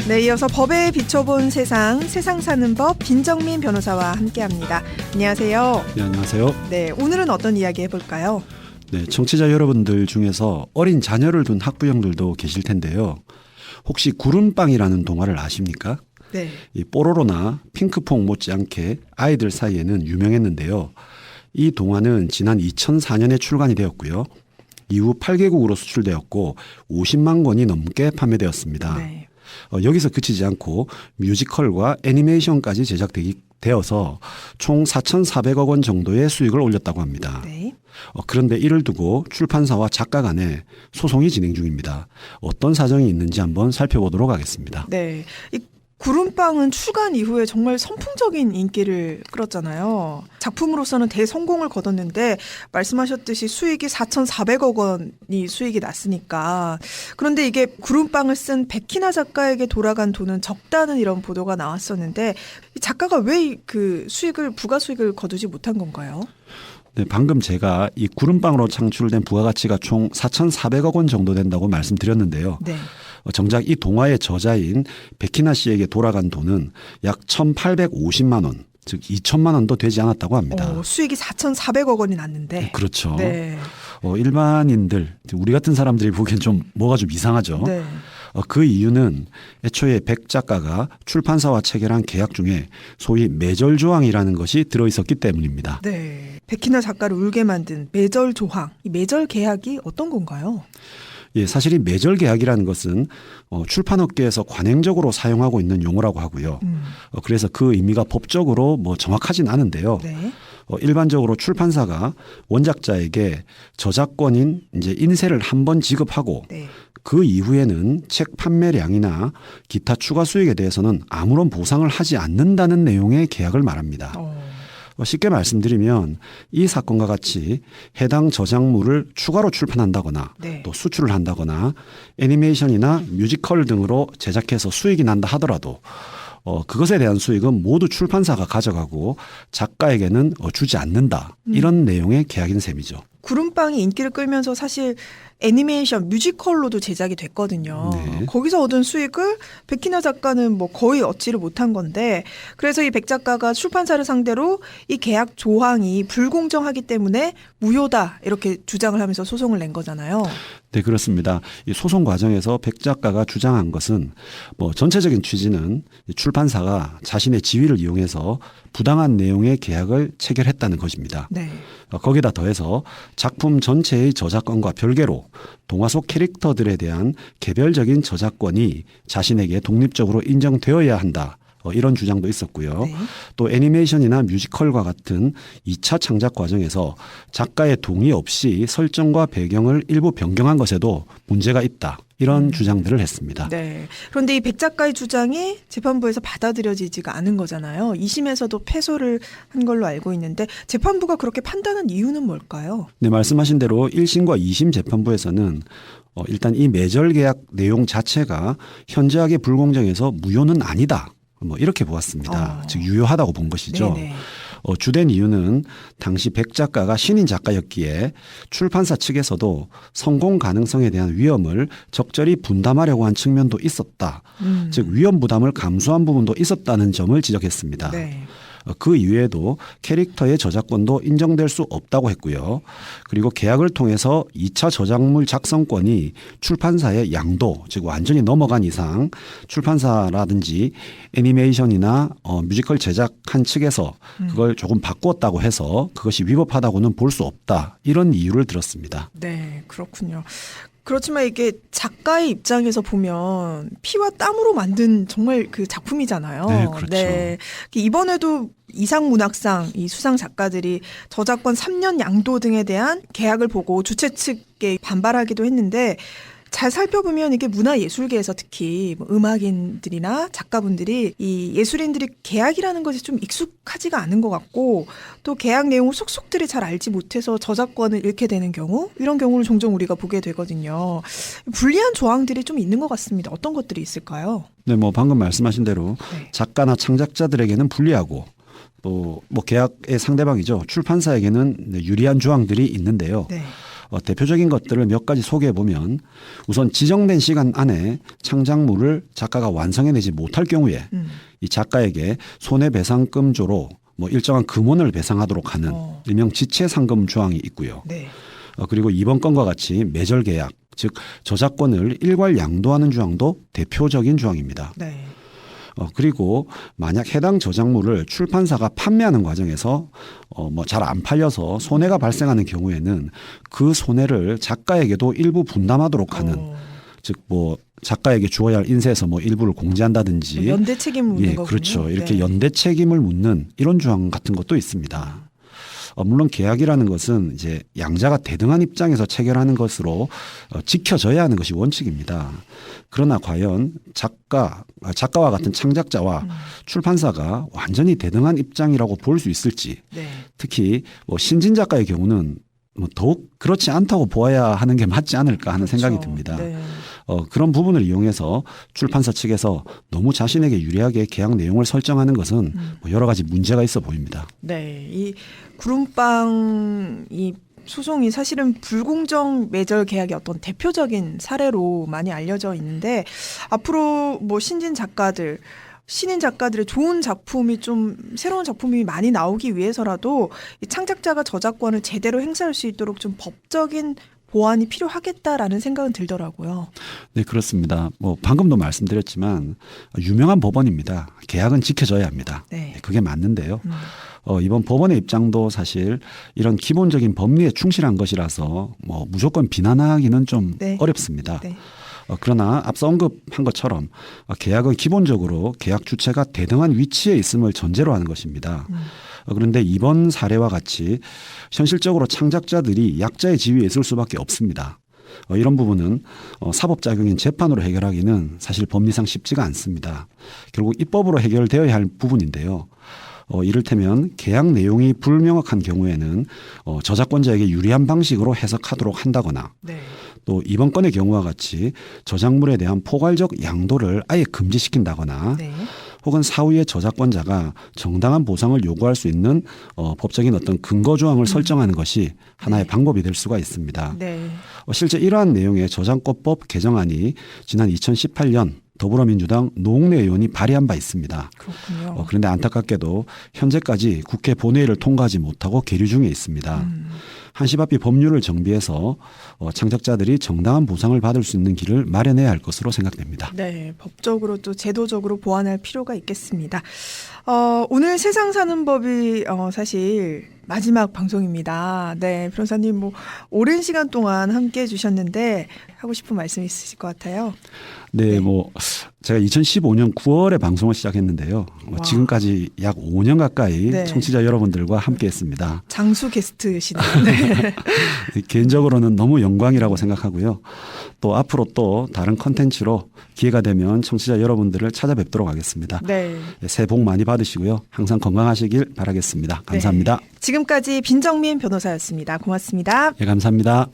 네, 이어서 법에 비춰본 세상 사는 법 김정민 변호사와 함께합니다. 안녕하세요. 네, 안녕하세요. 네, 오늘은 어떤 이야기 해볼까요? 네, 청취자 여러분들 중에서 어린 자녀를 둔 학부형들도 계실 텐데요. 혹시 구름빵이라는 동화를 아십니까? 네. 이 뽀로로나 핑크퐁 못지않게 아이들 사이에는 유명했는데요. 이 동화는 지난 2004년에 출간이 되었고요. 이후 8개국으로 수출되었고 50만 권이 넘게 판매되었습니다. 네. 여기서 그치지 않고 뮤지컬과 애니메이션까지 제작되어서 총 4,400억 원 정도의 수익을 올렸다고 합니다. 네. 그런데 이를 두고 출판사와 작가 간에 소송이 진행 중입니다. 어떤 사정이 있는지 한번 살펴보도록 하겠습니다. 네. 이 구름빵은 출간 이후에 정말 선풍적인 인기를 끌었잖아요. 작품으로서는 대성공을 거뒀는데 말씀하셨듯이 수익이 4,400억 원이 수익이 났으니까. 그런데 이게 구름빵을 쓴 백희나 작가에게 돌아간 돈은 적다는 이런 보도가 나왔었는데 이 작가가 왜 그 부가 수익을 거두지 못한 건가요? 네, 방금 제가 이 구름빵으로 창출된 부가가치가 총 4,400억 원 정도 된다고 말씀드렸는데요. 네. 정작 이 동화의 저자인 백희나 씨에게 돌아간 돈은 약 1,850만 원, 즉 2천만 원도 되지 않았다고 합니다. 수익이 4,400억 원이 났는데. 그렇죠. 네. 일반인들, 우리 같은 사람들이 보기엔 좀 뭐가 좀 이상하죠. 네. 그 이유는 애초에 백 작가가 출판사와 체결한 계약 중에 소위 매절 조항이라는 것이 들어있었기 때문입니다. 네. 백희나 작가를 울게 만든 매절 조항. 이 매절 계약이 어떤 건가요? 예, 사실 이 매절 계약이라는 것은 출판업계에서 관행적으로 사용하고 있는 용어라고 하고요. 그래서 그 의미가 법적으로 정확하진 않은데요. 네. 일반적으로 출판사가 원작자에게 저작권인 이제 인세를 한 번 지급하고 네. 그 이후에는 책 판매량이나 기타 추가 수익에 대해서는 아무런 보상을 하지 않는다는 내용의 계약을 말합니다. 쉽게 말씀드리면 이 사건과 같이 해당 저작물을 추가로 출판한다거나 네. 또 수출을 한다거나 애니메이션이나 뮤지컬 등으로 제작해서 수익이 난다 하더라도 그것에 대한 수익은 모두 출판사가 가져가고 작가에게는 주지 않는다. 이런 내용의 계약인 셈이죠. 구름빵이 인기를 끌면서 사실 애니메이션 뮤지컬로도 제작이 됐거든요. 네. 거기서 얻은 수익을 백희나 작가는 거의 얻지를 못한 건데 그래서 이 백 작가가 출판사를 상대로 이 계약 조항이 불공정하기 때문에 무효다 이렇게 주장을 하면서 소송을 낸 거잖아요. 네, 그렇습니다. 이 소송 과정에서 백 작가가 주장한 것은 전체적인 취지는 출판사가 자신의 지위를 이용해서 부당한 내용의 계약을 체결했다는 것입니다. 네. 거기다 더해서 작품 전체의 저작권과 별개로 동화 속 캐릭터들에 대한 개별적인 저작권이 자신에게 독립적으로 인정되어야 한다. 이런 주장도 있었고요. 네. 또 애니메이션이나 뮤지컬과 같은 2차 창작 과정에서 작가의 동의 없이 설정과 배경을 일부 변경한 것에도 문제가 있다. 이런 주장들을 했습니다. 네. 그런데 이 백 작가의 주장이 재판부에서 받아들여지지가 않은 거잖아요. 2심에서도 패소를 한 걸로 알고 있는데 재판부가 그렇게 판단한 이유는 뭘까요? 네, 말씀하신 대로 1심과 2심 재판부에서는 일단 이 매절 계약 내용 자체가 현저하게 불공정해서 무효는 아니다. 이렇게 보았습니다. 즉 유효하다고 본 것이죠. 네네. 주된 이유는 당시 백 작가가 신인 작가였기에 출판사 측에서도 성공 가능성에 대한 위험을 적절히 분담하려고 한 측면도 있었다. 즉 위험 부담을 감수한 부분도 있었다는 점을 지적했습니다. 네. 그 이외에도 캐릭터의 저작권도 인정될 수 없다고 했고요. 그리고 계약을 통해서 2차 저작물 작성권이 출판사의 양도, 즉 완전히 넘어간 이상 출판사라든지 애니메이션이나 뮤지컬 제작한 측에서 그걸 조금 바꾸었다고 해서 그것이 위법하다고는 볼 수 없다. 이런 이유를 들었습니다. 네, 그렇군요. 그렇지만 이게 작가의 입장에서 보면 피와 땀으로 만든 정말 그 작품이잖아요. 네, 그렇죠. 네. 이번에도 이상문학상 이 수상 작가들이 저작권 3년 양도 등에 대한 계약을 보고 주최 측에 반발하기도 했는데 잘 살펴보면 이게 문화예술계에서 특히 음악인들이나 작가분들이 이 예술인들이 계약이라는 것이 좀 익숙하지가 않은 것 같고 또 계약 내용을 속속들이 잘 알지 못해서 저작권을 잃게 되는 경우 이런 경우를 종종 우리가 보게 되거든요. 불리한 조항들이 좀 있는 것 같습니다. 어떤 것들이 있을까요? 네, 방금 말씀하신 대로 네. 작가나 창작자들에게는 불리하고 또 계약의 상대방이죠. 출판사에게는 유리한 조항들이 있는데요. 네. 대표적인 것들을 몇 가지 소개해 보면 우선 지정된 시간 안에 창작물을 작가가 완성해내지 못할 경우에 이 작가에게 손해배상금조로 뭐 일정한 금원을 배상하도록 하는 일명 지체상금 조항이 있고요. 네. 그리고 이번 건과 같이 매절 계약, 즉 저작권을 일괄 양도하는 조항도 대표적인 조항입니다. 네. 그리고 만약 해당 저작물을 출판사가 판매하는 과정에서 뭐 잘 안 팔려서 손해가 발생하는 경우에는 그 손해를 작가에게도 일부 분담하도록 하는 즉 뭐 작가에게 주어야 할 인세에서 뭐 일부를 공제한다든지 연대 책임 묻는 예, 거군요. 그렇죠. 이렇게 네. 연대 책임을 묻는 이런 조항 같은 것도 있습니다. 물론 계약이라는 것은 이제 양자가 대등한 입장에서 체결하는 것으로 지켜져야 하는 것이 원칙입니다. 그러나 과연 작가와 같은 창작자와 출판사가 완전히 대등한 입장이라고 볼 수 있을지, 네. 특히 뭐 신진 작가의 경우는 뭐 더욱 그렇지 않다고 보아야 하는 게 맞지 않을까 하는 그렇죠. 생각이 듭니다. 네. 그런 부분을 이용해서 출판사 측에서 너무 자신에게 유리하게 계약 내용을 설정하는 것은 뭐 여러 가지 문제가 있어 보입니다. 네. 이 구름빵 이 소송이 사실은 불공정 매절 계약의 어떤 대표적인 사례로 많이 알려져 있는데 앞으로 뭐 신인 작가들의 좋은 작품이 좀 새로운 작품이 많이 나오기 위해서라도 이 창작자가 저작권을 제대로 행사할 수 있도록 좀 법적인 보완이 필요하겠다라는 생각은 들더라고요. 네, 그렇습니다. 뭐 방금도 말씀드렸지만 유명한 법원입니다. 계약은 지켜져야 합니다. 네. 그게 맞는데요. 이번 법원의 입장도 사실 이런 기본적인 법리에 충실한 것이라서 뭐 무조건 비난하기는 좀 네. 어렵습니다. 네. 그러나 앞서 언급한 것처럼 계약은 기본적으로 계약 주체가 대등한 위치에 있음을 전제로 하는 것입니다. 그런데 이번 사례와 같이 현실적으로 창작자들이 약자의 지위에 있을 수밖에 없습니다. 이런 부분은 사법작용인 재판으로 해결하기는 사실 법리상 쉽지가 않습니다. 결국 입법으로 해결되어야 할 부분인데요. 이를테면 계약 내용이 불명확한 경우에는 저작권자에게 유리한 방식으로 해석하도록 한다거나 네. 또 이번 건의 경우와 같이 저작물에 대한 포괄적 양도를 아예 금지시킨다거나 네. 혹은 사후에 저작권자가 정당한 보상을 요구할 수 있는 법적인 어떤 근거 조항을 설정하는 것이 하나의 방법이 될 수가 있습니다. 네. 실제 이러한 내용의 저작권법 개정안이 지난 2018년 더불어민주당 노웅래 의원이 발의한 바 있습니다. 그렇군요. 그런데 안타깝게도 현재까지 국회 본회의를 통과하지 못하고 계류 중에 있습니다. 한시바삐 법률을 정비해서 창작자들이 정당한 보상을 받을 수 있는 길을 마련해야 할 것으로 생각됩니다. 네, 법적으로 또 제도적으로 보완할 필요가 있겠습니다. 오늘 세상 사는 법이 사실 마지막 방송입니다. 네, 변호사님 뭐 오랜 시간 동안 함께해 주셨는데 하고 싶은 말씀 있으실 것 같아요. 네, 뭐 제가 2015년 9월에 방송을 시작했는데요. 지금까지 약 5년 가까이 네. 청취자 여러분들과 함께했습니다. 장수 게스트시네요. 네. 개인적으로는 너무 영광이라고 생각하고요. 또 앞으로 또 다른 컨텐츠로 기회가 되면 청취자 여러분들을 찾아뵙도록 하겠습니다. 네. 새해 복 많이 받으시고요. 항상 건강하시길 바라겠습니다. 감사합니다. 네. 지금까지 빈정민 변호사였습니다. 고맙습니다. 예, 감사합니다.